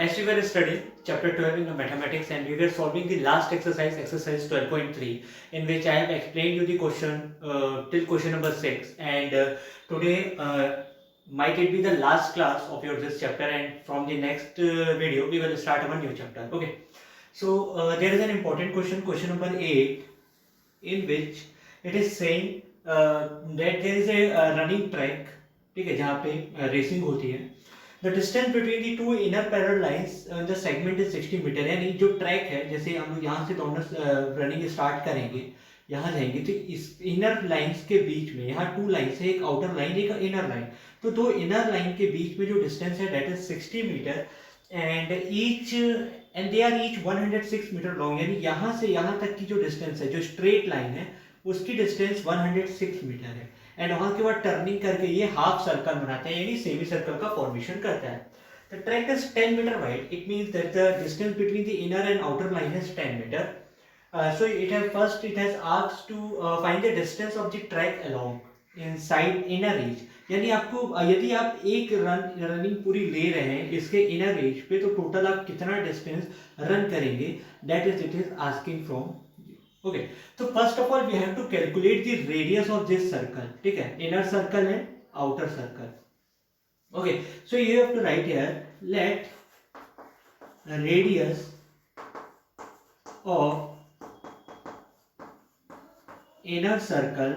As we were studying chapter 12 in the mathematics, and we were solving the last exercise, exercise 12.3, in which I have explained you the question till question number 6. And today might it be the last class of your this chapter, and from the next video we will start our new chapter. Okay. So there is an important question, question number 8, in which it is saying that there is a running track, ठीक है, जहाँ पे racing होती है. The distance between the two inner parallel lines the segment is 60 metre. यानी जो track है, जैसे हम लोग यहाँ से दौड़ना रनिंग स्टार्ट करेंगे, यहाँ जाएंगे, तो इस इनर लाइंस के बीच में, यहाँ टू लाइंस है, एक आउटर लाइन एक इनर लाइन, तो दो इनर लाइन के बीच में जो डिस्टेंस है that is 60 metre and they are each 106 metre long. यानी यहाँ से यहाँ तक की जो डिस्टेंस है, जो स्ट्रेट लाइन है, उसकी डिस्टेंस 106 मीटर है. एंड वहां के बाद टर्निंग करके ये हाफ सर्कल बनाते हैं, यानी सेमी सर्कल का फॉर्मेशन करता है. The track is 10 metre wide. It means that the distance between the inner and outer line is 10 metre. So it has asked to find the distance of the track along inside inner edge. यानी आपको यदि आप एक running पूरी ले रहे हैं इसके इनर एज पे, तो टोटल आप कितना डिस्टेंस रन करेंगे, that is it is asking from. Okay, तो first of all we have to calculate the radius of this circle. ठीक है, inner circle and outer circle. Okay, so you have to write here let radius of inner circle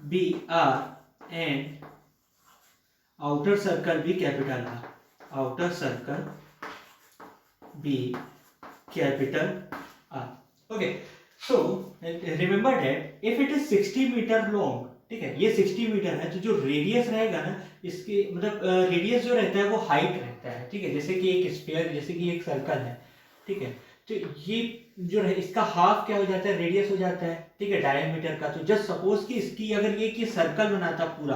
be R and outer circle be capital R. Outer circle be capital R. Okay, so remember that if it is 60 meter long, ठीक है, ये 60 metre है, तो जो radius रहेगा ना, इसके मतलब रेडियस जो रहता है वो हाइट रहता है. ठीक है, जैसे कि एक स्फीयर, जैसे कि एक सर्कल है. ठीक है, तो ये जो है इसका हाफ क्या हो जाता है, रेडियस हो जाता है. ठीक है, डायमीटर का. तो जस्ट सपोज कि इसकी अगर ये कि सर्कल बनाता पूरा,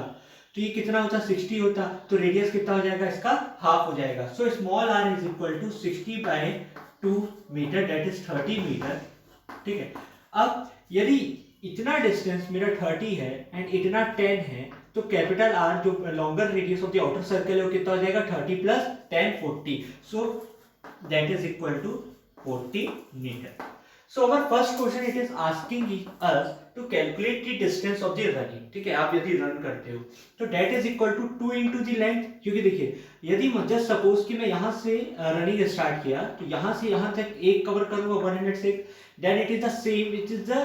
तो ये कितना होता, 60 होता, तो रेडियस कितना हो जाएगा, इसका हाफ हो जाएगा. So small r is equal to 60/2 metre, that is 30 metre. ठीक है, अब यदि इतना डिस्टेंस मेरा 30 है एंड इतना 10 है, तो कैपिटल आर जो longer radius of the outer circle है वो कितना हो जाएगा, 30 + 10 40. So that is equal to 40 meter. So our first question, it is asking us to calculate the distance of the running. ठीक है, आप यदि रन करते हो तो that is equal to 2 into the length. क्योंकि देखिए, यदि just suppose कि मैं यहाँ से रनिंग स्टार्ट किया, तो यहाँ से यहाँ तक एक कवर करूंगा 106, then it is the same, it is the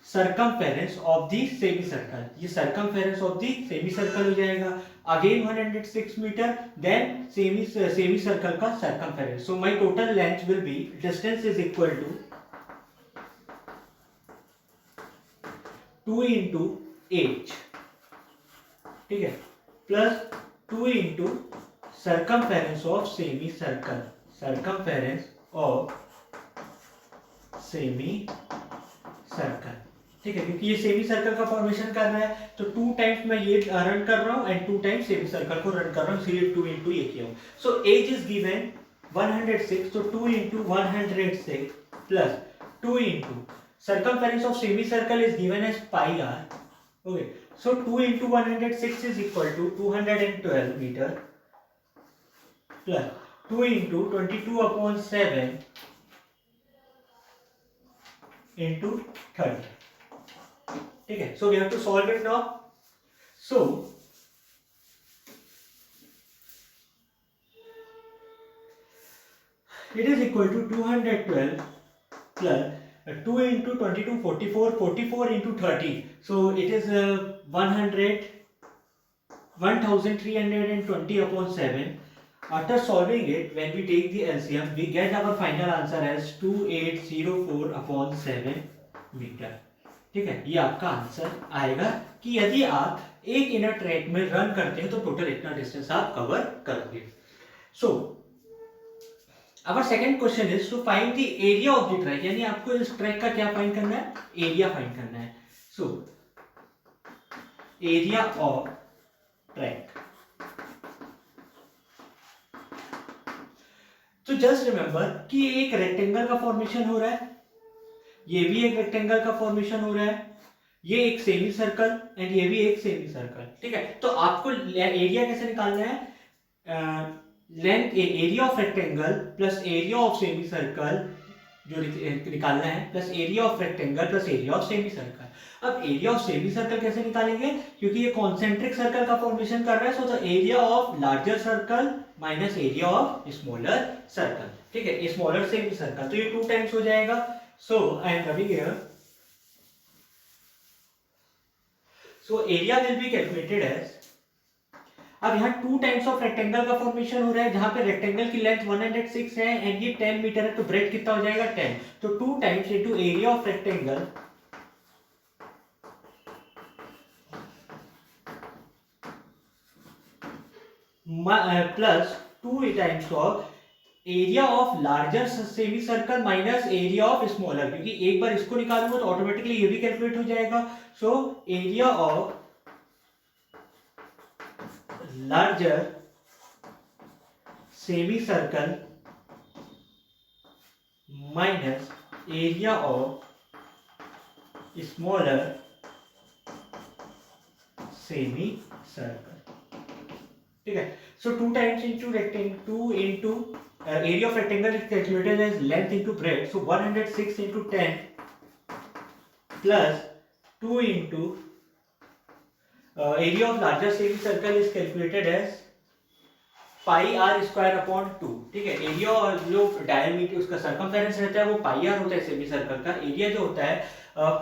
circumference of the semicircle. ये circumference of the semicircle हो जाएगा, again 106 meter, then semicircle का circumference. So my total length will be, distance is equal to 2 into h, ठीक है, plus 2 into circumference of semicircle, circumference of semicircle. ठीक है, क्योंकि ये सेमी सर्कल का फॉर्मेशन कर रहा है, तो 2 टाइम्स मैं ये रन कर रहा हूँ एंड 2 टाइम्स सेमी सर्कल को रन कर रहा हूँ, इसलिए 2 into ये किया हूँ. सो एज इज गिवन 106, तो 2 into 106 plus 2 into circumference of semicircle is given as pi r. Okay, so 2 into 106 is equal to 212 meter plus 2 into 22/7 into 30. ठीक है, so we have to solve it now. So it is equal to 212 plus 2 into 22 44, 44 into 30, so it is 1320/7. After solving it, when we take the LCM, we get our final answer as 2804/7 meter. ठीक है, ये आपका answer आएगा कि यदि आप एक inner track में रन करते हैं तो टोटल इतना डिस्टेंस आप कवर करोगे. So our second question is to find the area of the track. यानी आपको इस ट्रैक का क्या फाइंड करना है, एरिया फाइंड करना है. So area of track. तो जस्ट रिमेंबर कि ये एक रेक्टेंगल का फॉर्मेशन हो रहा है, ये भी एक रेक्टेंगल का फॉर्मेशन हो रहा है, ये एक सेमी सर्कल एंड ये भी एक सेमी सर्कल. ठीक है, तो आपको एरिया कैसे निकालना है, length area of rectangle plus area of semi circle जो निकालना है, plus area of rectangle plus area of semi circle. अब एरिया ऑफ सेमी सर्कल कैसे निकालेंगे, क्योंकि ये कॉन्सेंट्रिक सर्कल का फॉर्मेशन कर रहा है, so the area of larger circle minus area of smaller circle. ठीक है, स्मॉलर सेमी सर्कल, तो ये 2 टाइम्स हो जाएगा। So I am coming here, so area will be calculated as, अब यहाँ 2 टाइम्स ऑफ रेक्टेंगल का फॉर्मेशन हो रहा है, जहां पे रेक्टेंगल की लेंथ 106 है एंड ये 10 मीटर है, तो ब्रेड कितना हो जाएगा 10, तो 2 times into area of rectangle plus 2 times of area of larger semi circle minus area of smaller, क्योंकि एक बार इसको निकालूंगा तो ऑटोमेटिकली ये भी कैलकुलेट हो जाएगा। So area of larger semicircle minus area of smaller semicircle। ठीक है, so 2 times into rectangle, 2 into area of rectangle is calculated as length into breadth, so 106 into 10 plus 2 into area of larger semicircle is calculated as pi are square upon 2। ठीक है, area और जो diameter उसका circumference रहता है वो पाई are होता है सेमी सर्कल का, एरिया जो होता है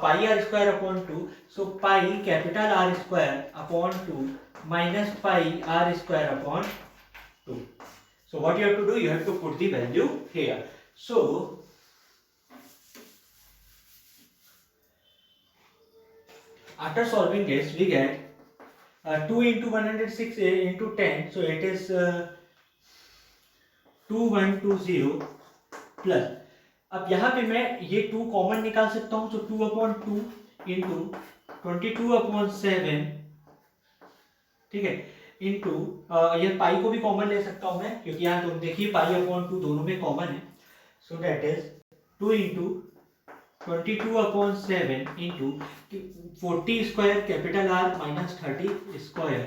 pi are square upon 2, so pi capital R square upon 2 minus pi are square upon 2। So what you have to do, you have to put the value here. So after solving this we get 2 into 106 into 10, so it is 2120 plus, अब यहाँ पे मैं ये 2 common निकाल सकता हूँ, तो 2/2 into 22/7, ठीक है, इंटू ये पाई को भी कॉमन ले सकता हूँ मैं, क्योंकि यहाँ तो देखिए पाई/2 दोनों में कॉमन है, सो that is 2 into 22/7 into 40 square capital R minus 30 square.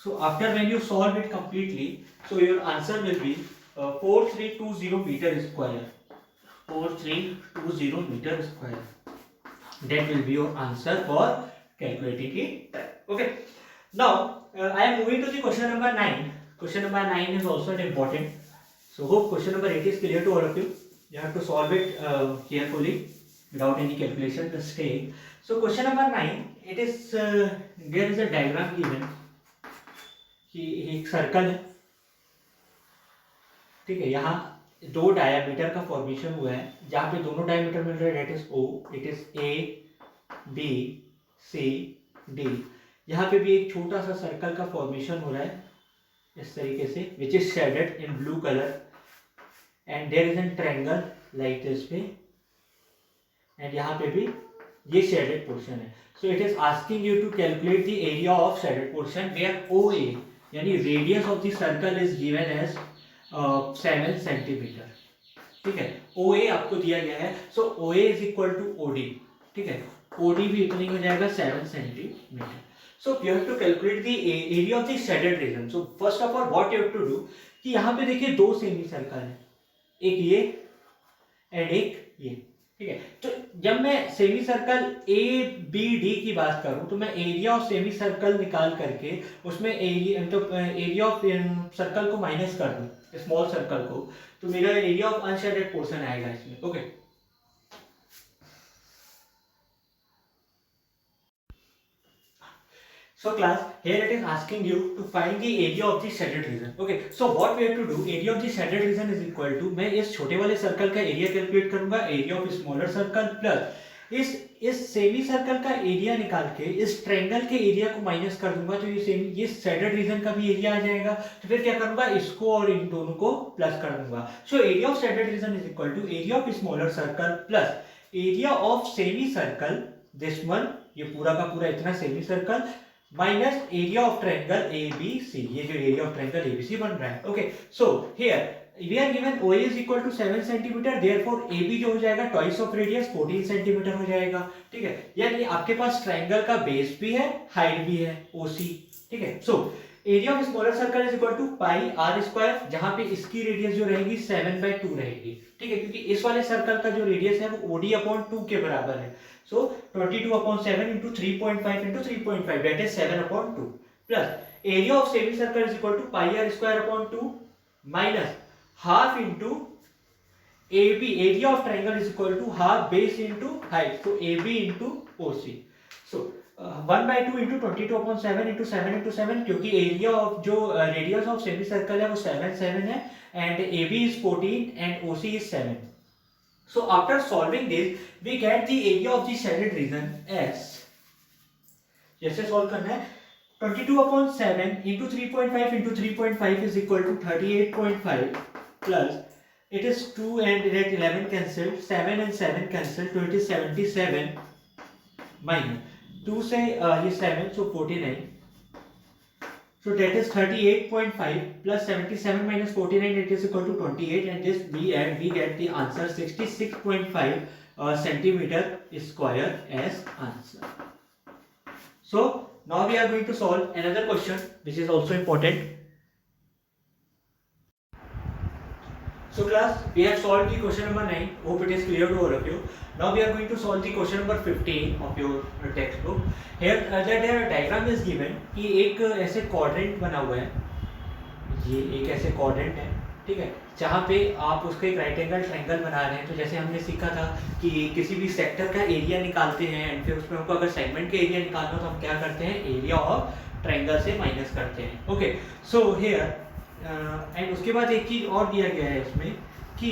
So after when you solve it completely, so your answer will be 4320 meter square. 4320 meter square. That will be your answer for calculating it. Okay. Now I am moving to the question number 9. Question number 9 is also important. So hope question number 8 is clear to all of you. You have to solve it carefully, without any calculation, just take. So question number 9, it is there is a diagram given कि एक circle है, ठीक है, यहाँ 2 diameter का formation हुआ है, जहाँ पे दोनों डायमीटर मिल रहे हैं, that is O, it is A B C D। यहाँ पे भी एक छोटा सा सर्कल का फॉर्मेशन हो रहा है इस तरीके से, which is shaded in blue colour, and there is an triangle like this पे, एंड यहाँ पे भी ये शेडेड पोर्शन है। So it is asking you to calculate the area of shaded portion where OA यानी radius of the circle is given as 7 centimetre. ठीक है, OA आपको दिया गया है, so OA is equal to OD। ठीक है, OD भी इतनी हो जाएगा 7 centimetre. So you have to calculate the area of the shaded region. So first of all what you have to do कि यहाँ पे देखिए 2 सेमी सर्कल है, एक ये एंड एक ये। ठीक है, तो जब मैं सेमी सर्कल ABD की बात करूं तो मैं एरिया ऑफ सेमी सर्कल निकाल करके उसमें एरिया ऑफ सर्कल को माइनस कर दूं, स्मॉल सर्कल को, तो मेरा एरिया ऑफ अनशेडेड पोर्शन आएगा इसमें। Okay, so class, here it is asking you to find the area of the shaded region. Okay, so what we have to do, area of the shaded region is equal to, मैं इस छोटे वाले circle का area calculate करूंगा, area of smaller circle plus इस semi circle का area निकाल के इस ट्रायंगल के एरिया को माइनस कर दूंगा, तो ये शेडेड रीजन का भी एरिया आ जाएगा। तो फिर क्या करूंगा, इसको और इन दोनों को प्लस कर दूंगा। So area of shaded region is equal to area of smaller circle plus area of semi circle, this one, ये पूरा का पूरा इतना semi circle, minus area of triangle ABC, ये जो एरिया ऑफ ट्रायंगल ABC बन रहा है। Okay, so here we are given OA is equal to 7 centimetre, therefore AB जो हो जाएगा ट्वाइस ऑफ रेडियस 14 सेंटीमीटर हो जाएगा। ठीक है, यानी आपके पास ट्रायंगल का बेस भी है, हाइट भी है OC। ठीक है, so area of smaller circle is equal to pi are square, जहां पे इसकी रेडियस जो रहेगी 7/2 रहेगी, ठीक है, क्योंकि इस वाले सर्कल का जो रेडियस है वो OD/2 के बराबर है। So 22/7 into 3.5 into 3.5 that is 7/2 plus area of semi circle is equal to pi are square upon 2 minus half into AB, area of triangle is equal to half base into height, so AB into OC. So 1/2 into 22/7 into 7 into 7, क्योंकि area of जो radius of semi circle है वो 7 है and AB is 14 and OC is 7. So after solving this we get the area of the shaded region as, जैसे solve करना है 22/7 into 3.5 into 3.5 is equal to 38.5 plus it is 2 and that 11 cancelled, 7 and 7 cancelled, so it is 77 minus 2 से ये 7 so 49, so that is 38.5 plus 77 minus 49, it is equal to 28 and this we get the answer 66.5 centimeter square as answer. So now we are going to solve another question which is also important. So class, we have solved the question number 9. Hope it is clear to all of you. Now we are going to solve the question number 15 of your textbook. Here that diagram is given कि एक ऐसे quadrant बना हुआ है, ये एक ऐसे quadrant है, ठीक है, जहाँ पे आप उसका एक राइट एंगल ट्रायंगल बना रहे हैं। तो जैसे हमने सीखा था कि किसी भी सेक्टर का एरिया निकालते हैं एंड फिर उसमें हमको अगर सेगमेंट का एरिया निकालना हो तो हम क्या करते हैं, एरिया ऑफ ट्रायंगल से माइनस करते हैं। ओके, सो हियर एंड उसके बाद एक चीज और दिया गया है इसमें कि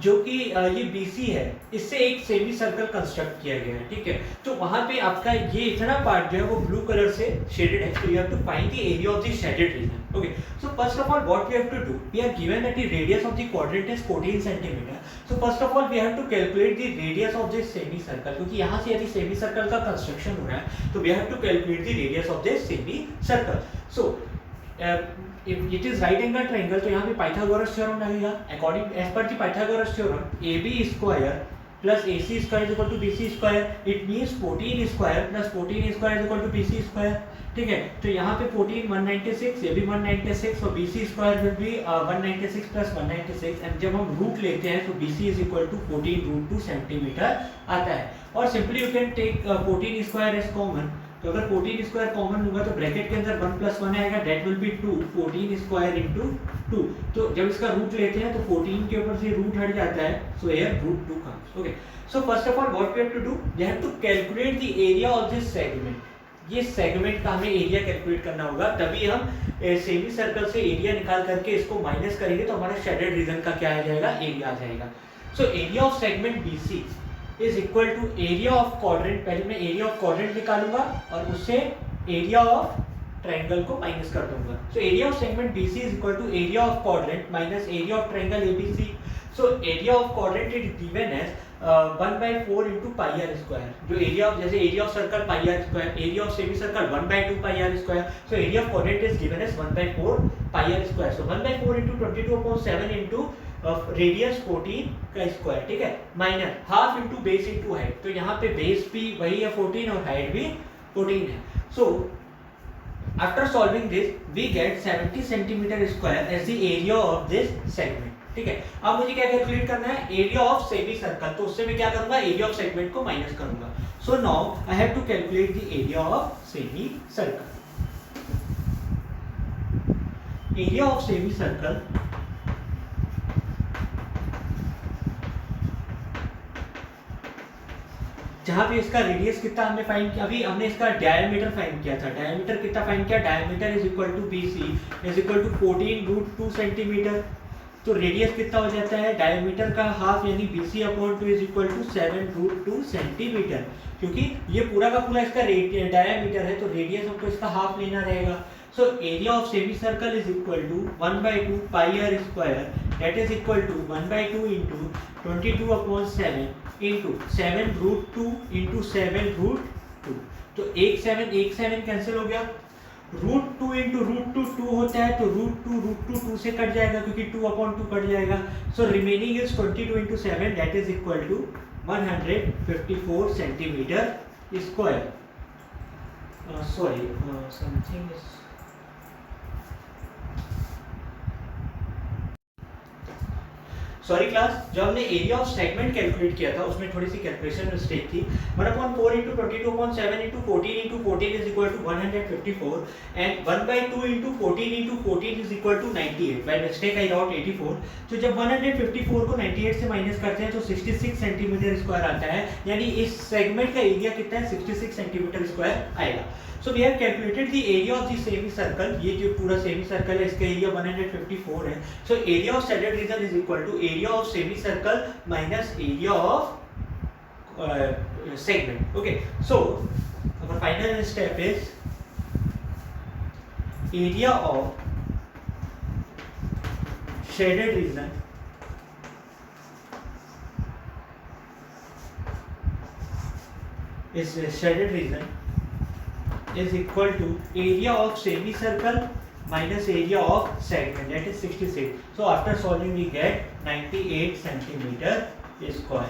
जो कि ये BC है, इससे एक सेमी सर्कल कंस्ट्रक्ट किया गया है, ठीक है। तो वहां पे आपका ये इतना पार्ट जो है वो ब्लू कलर से शेडेड है, so you have to find the area of the shaded region. Okay, so first of all what we have to do, we are given that the radius of the quadrant is 14 centimeter. So first of all we have to calculate the radius of this semi circle, क्योंकि यहाँ से यदि semi circle का construction हो रहा है तो we have to calculate the radius of this semi circle. So if it is right angle triangle तो यहाँ पे पाइथागोरस थ्योरम लगेगा। According as per the Pythagoras theorem AB square plus AC square is equal to BC square, it means 14 square plus 14 square is equal to BC square, ठीक है। तो यहाँ पे 14 196, ये भी 196 और BC square will be 196 plus 196 and जब हम रूट लेते हैं तो BC is equal to 14√2 centimetre आता है। और simply you can take 14 square as common, तो अगर 14 स्क्वायर कॉमन होगा तो ब्रैकेट के अंदर 1 + 1 आएगा, that will be 2, 14 square into 2। तो जब इसका रूट लेते हैं तो 14 के ऊपर से रूट हट जाता है, so here √2 comes. Okay, so first of all what we have to do, we have to calculate the area of this segment. ये सेगमेंट का हमें एरिया कैलकुलेट करना होगा, तभी हम सेमी सर्कल से एरिया निकाल करके इसको माइनस करेंगे तो हमारा शेडेड रीजन का क्या आ जाएगा, एरिया आ जाएगा। So area of segment BC is equal to area of quadrant, पहले मैं एरिया ऑफ क्वाड्रेंट निकालूंगा और उससे एरिया ऑफ ट्रायंगल को माइनस कर दूंगा। So area of segment BC is equal to area of quadrant minus area of triangle ABC। So area of quadrant is given as 1/4 into pi are square, जो area of, जैसे area of circle pi are square, area of semi circle 1/2 pi are square, so area of quadrant is given as 1/4 pi are square. So 1/4 into 22/7 into radius 14 का square, ठीक है, minus half into base into height, तो यहाँ पे base भी वही है 14 और हाइट भी 14 है। So after solving this we get 70 centimetre square as the area of this segment, ठीक है। अब मुझे क्या कैलकुलेट करना है, एरिया ऑफ सेमी सर्कल, तो उससे मैं क्या करूंगा, एरिया ऑफ सेगमेंट को माइनस करूंगा। So now I have to calculate the area of semi circle. Area of semi circle जहाँ पे इसका रेडियस कितना हमने फाइंड किया, अभी हमने इसका डायमीटर फाइंड किया था। डायमीटर कितना फाइंड किया, diameter is equal to BC is equal to 14√2 centimetre. तो रेडियस कितना हो जाता है, डायमीटर का हाफ यानी BC/2 is equal to 7√2 centimetre, क्योंकि ये पूरा का पूरा इसका डायमीटर है तो रेडियस हमको इसका हाफ लेना रहेगा। So area of semi circle is equal to 1/2 pi are square, that is equal to 1/2 into 22/7 into 7√2 into 7√2। तो एक 7 कैंसिल हो गया, √2 इंटू √2 2 होता है, तो √2 2 से कट जाएगा क्योंकि 2/2 कट जाएगा। So remaining is 22 into 7 that is equal to 154 centimetre square. sorry, something is. Sorry class, जब हमने एरिया ऑफ सेगमेंट कैलकुलेट किया था उसमें थोड़ी सी कैलकुलेशन मिस्टेक थी. 1/4 into 22/7 into 14 into 14 is equal to 154 and 1/2 into 14 into 14 is equal to 98. By mistake I wrote 84. तो जब 154 को 98 से माइनस करते हैं तो 66 सेंटीमीटर स्क्वायर आता है, यानी इस सेगमेंट का एरिया कितना है 66 सेंटीमीटर स्क्वायर आएगा. So we have calculated the area of the semicircle. ये जो पूरा semicircle है इसका एरिया 154 है. So area of standard region is equal to area of semicircle minus area of segment. Okay. So our final step is area of shaded region is equal to area of semicircle minus area of segment, that is 66. So after solving we get 98 centimeter square.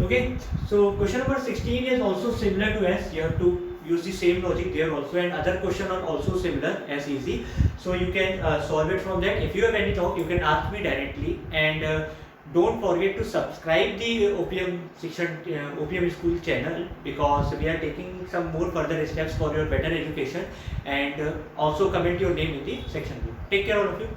Okay, so question number 16 is also similar to S. You have to use the same logic there also, and other question are also similar as easy, so you can solve it from that. If you have any doubt you can ask me directly, and don't forget to subscribe the OPM section, OPM school channel, because we are taking some more further steps for your better education, and also comment your name in the section below. Take care all of you.